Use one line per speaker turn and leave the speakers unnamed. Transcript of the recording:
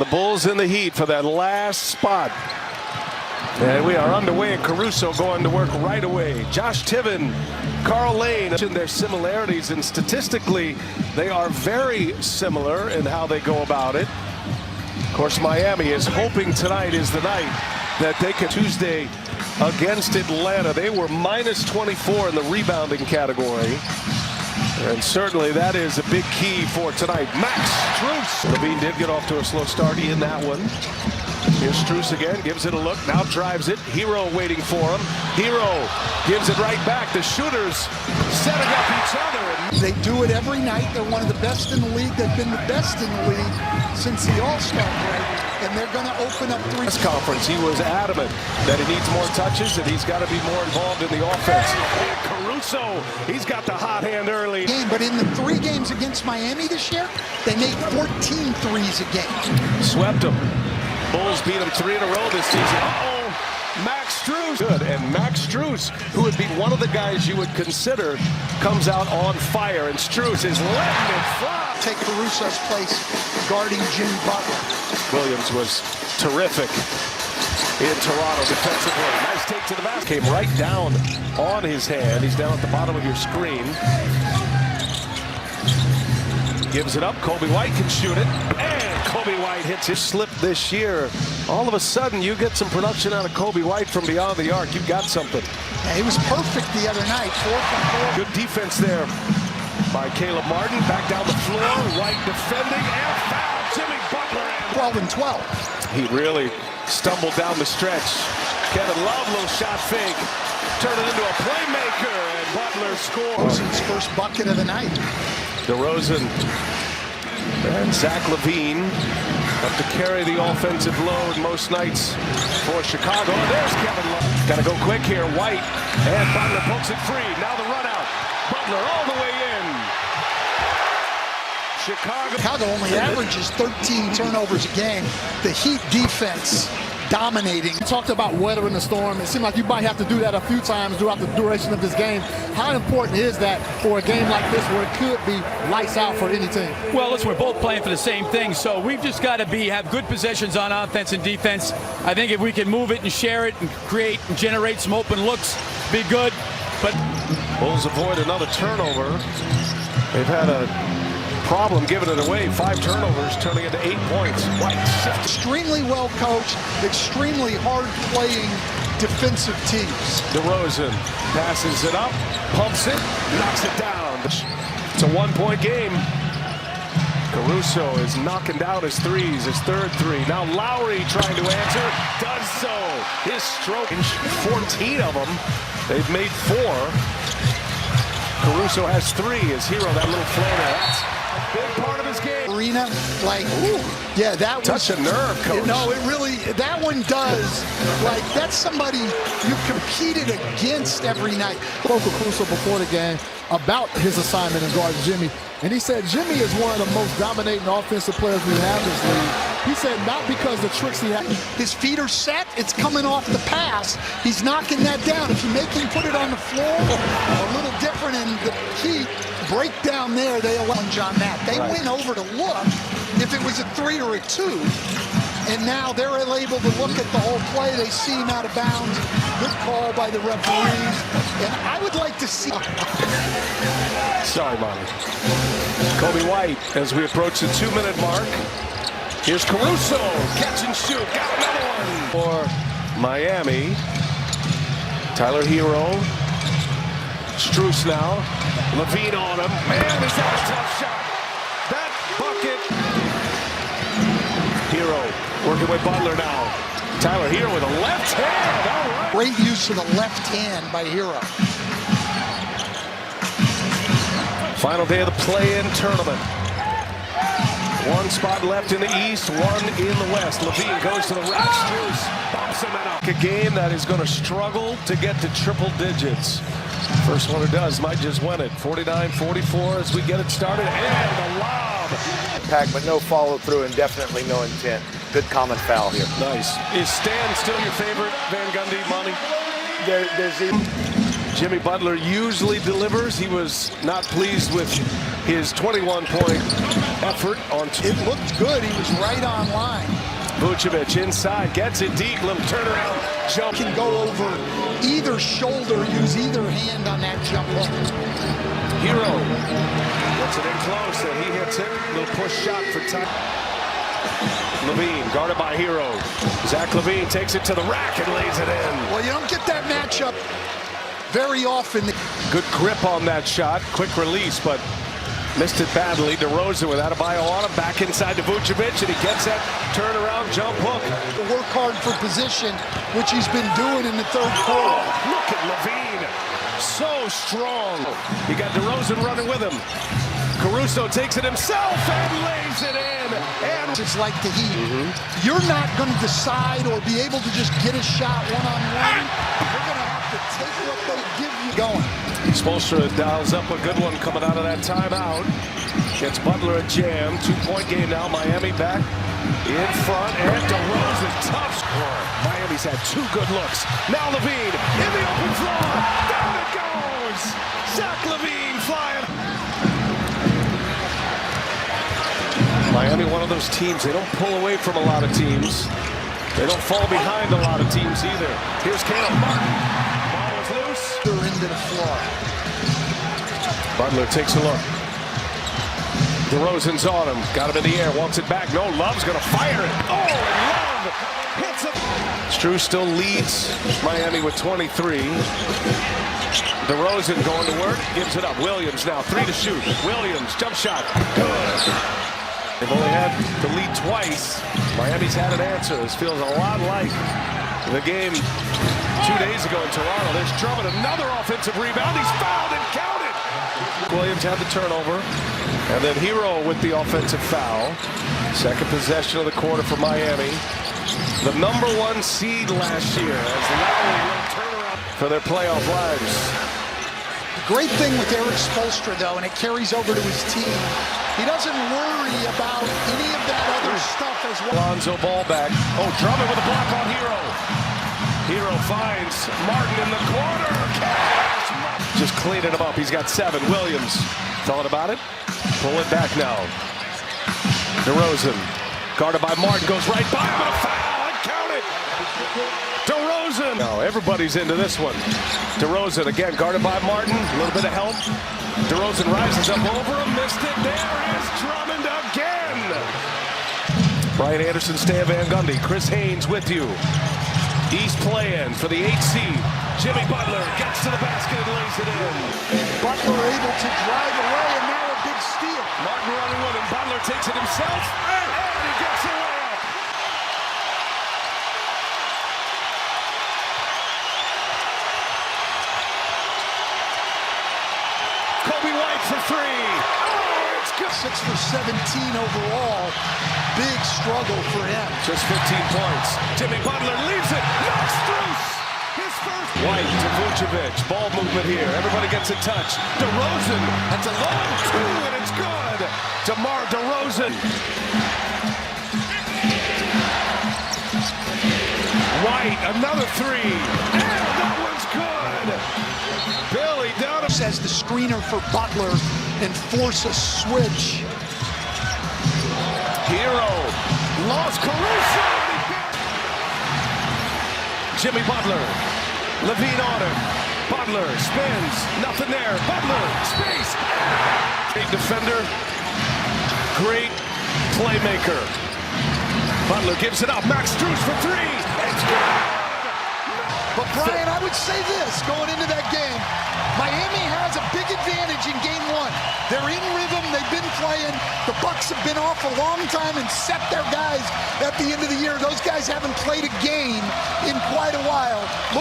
The Bulls in the heat for that last spot. And we are underway, and Caruso going to work right away. Josh Tiven, Carl Lane, their similarities, and statistically, they are very similar in how they go about it. Of course, Miami is hoping tonight is the night that they can. Tuesday against Atlanta, they were minus 24 in the rebounding category. And certainly that is a big key for tonight. Max Strus. LaVine did get off to a slow start in that one. Here's Strus again, gives it a look, now drives it. Hero waiting for him. Hero gives it right back. The shooters setting up each other.
They do it every night. They're one of the best in the league. They've been the best in the league since the All-Star break. And they're going to open up three.
This conference, he was adamant that he needs more touches and he's got to be more involved in the offense. And Caruso, he's got the hot hand early.
But in the 3 games against Miami this year, they made 14 threes a game.
Swept them. Bulls beat him 3 in a row this season. Uh-oh, Max Strus. Good, and Max Strus, who would be one of the guys you would consider, comes out on fire, and Strus is letting it fly.
Take Caruso's place guarding Jimmy Butler.
Williams was terrific in Toronto defensively. Nice take to the basket. Came right down on his hand. He's down at the bottom of your screen. Gives it up. Coby White can shoot it. And Coby White hits his slip this year. All of a sudden, you get some production out of Coby White from beyond the arc. You've got something.
Yeah, he was perfect the other night. 4 from 4.
Good defense there by Caleb Martin. Back down the floor. White defending and foul. Jimmy Butler.
12 and 12.
He really stumbled down the stretch. Kevin Love, little shot fake. Turn it into a playmaker, and Butler scores.
His first bucket of the night.
DeRozan and Zach LaVine up to carry the offensive load most nights for Chicago. And there's Kevin Love. Got to go quick here. White and Butler pokes it free. Now the run out. Butler all the way in.
Chicago only averages 13 turnovers a game. The Heat defense dominating.
You talked about weathering the storm. It seemed like you might have to do that a few times throughout the duration of this game. How important is that for a game like this where it could be lights out for any team?
Well, listen, we're both playing for the same thing, so we've just got to have good possessions on offense and defense. I think if we can move it and share it and create and generate some open looks, be good. But
Bulls avoid another turnover. They've had a problem giving it away. 5 turnovers turning into 8 points. White
extremely well coached, extremely hard playing defensive teams.
DeRozan passes it up, pumps it, knocks it down. It's a 1-point game. Caruso is knocking down his threes, his 3rd 3. Now Lowry trying to answer, does so. His stroke, 14 of them. They've made 4. Caruso has 3. His Hero, that little floater. That's big part of his game.
Arena, like, ooh, yeah, that was
touch a nerve, coach.
No, it really, that one does. Like, that's somebody you competed against every night.
Spoke with Caruso before the game about his assignment in guarding Jimmy, and he said Jimmy is one of the most dominating offensive players we have in this league. He said not because the tricks he had.
His feet are set. It's coming off the pass. He's knocking that down. If you make him put it on the floor, a little different, and the Heat break down there, they allow John Matt. They went over to look if it was a 3 or a 2. And now they're able to look at the whole play. They see him out of bounds. Good call by the referees. And I would like to see.
Sorry, Monty. Coby White as we approach the 2-minute mark. Here's Caruso. Catch and shoot. Got another one for Miami. Tyler Hero. Strus now. LaVine on him. Man, is that a tough shot. That bucket. Hero working with Butler now. Tyler Hero with a left hand. All right.
Great use of the left hand by Hero.
Final day of the play-in tournament. 1 spot left in the East, 1 in the West. LaVine goes to the rack. Strus bumps him out. A game that is going to struggle to get to triple digits. First one who does might just win it. 49-44 as we get it started. And the lob.
Impact, but no follow through and definitely no intent. Good common foul here.
Nice. Is Stan still your favorite, Van Gundy, Monty?
There's
Jimmy Butler usually delivers. He was not pleased with his 21-point effort on.
It looked good. He was right on line.
Vucevic inside, gets it deep, little turnaround jump.
Can go over either shoulder, use either hand on that jump hook.
Hero gets it in close, and he hits it. Little push shot for time. Levine guarded by Hero. Zach LaVine takes it to the rack and lays it in.
Well, you don't get that matchup very often.
Good grip on that shot, quick release, but missed it badly. DeRozan with Adebayo on him, back inside to Vucevic, and he gets that turnaround jump hook.
Work hard for position, which he's been doing in the third quarter.
Look at LaVine, so strong. You got DeRozan running with him. Caruso takes it himself and lays it in. And
it's like the Heat. You're not going to decide or be able to just get a shot one-on-one. You're going to have to take what they give you going.
Spoelstra dials up a good one coming out of that timeout. Gets Butler a jam. 2-point game now. Miami back in front. And DeRozan, tough score. Miami's had 2 good looks. Now LaVine in the open floor. Down it goes. Zach LaVine flying. Miami, one of those teams, they don't pull away from a lot of teams. They don't fall behind a lot of teams either. Here's Caleb Martin. Ball is loose.
They're into the floor.
Butler takes a look. DeRozan's on him. Got him in the air. Wants it back. No, Love's going to fire it. Oh, and Love hits it. Strus still leads Miami with 23. DeRozan going to work. Gives it up. Williams now. 3 to shoot. Williams, jump shot. Good. They've only had the lead twice. Miami's had an answer. This feels a lot like the game 2 days ago in Toronto. There's Drummond, another offensive rebound. He's fouled and counted. Williams had the turnover. And then Hero with the offensive foul. Second possession of the quarter for Miami. The number 1 seed last year as Lowry will turn around for their playoff lives.
The great thing with Erik Spoelstra, though, and it carries over to his team, he doesn't worry about any of that other stuff as well.
Lonzo ball back. Oh, Drummond with a block on Hero. Hero finds Martin in the corner. Just cleaning him up. He's got 7. Williams thought about it. Pull it back now. DeRozan guarded by Martin, goes right by him, and a foul, and count it. DeRozan. Now everybody's into this one. DeRozan again guarded by Martin. A little bit of help. DeRozan rises up over him, missed it. There is Drummond again. Brian Anderson, Stan Van Gundy, Chris Haynes with you. East playing for the 8th seed. Jimmy Butler gets to the basket and lays it in.
Butler able to drive away, and now a big steal.
Martin running with him. Butler takes it himself, and he gets a layup. Kobe White for 3. Oh, it's good.
6 for 17 overall. Big struggle for him.
Just 15 points. Jimmy Butler leaves it. Knocks Strus. His first. White to Vucevic. Ball movement here. Everybody gets a touch. DeRozan. That's a long 2, and it's good. DeMar DeRozan. White, another 3. And that one's good. Billy down.
As the screener for Butler and force a switch.
Hero lost Caruso. Jimmy Butler. LaVine on him. Butler spins. Nothing there. Butler. Space. Great defender. Great playmaker. Butler gives it up. Max Strus for 3. It's good.
But Brian, I would say this going into that game. Miami has a big advantage in game 1. They're in rhythm. They've been playing. The Bucks have been off a long time and set their guys at the end of the year. Those guys haven't played a game in quite a while. Look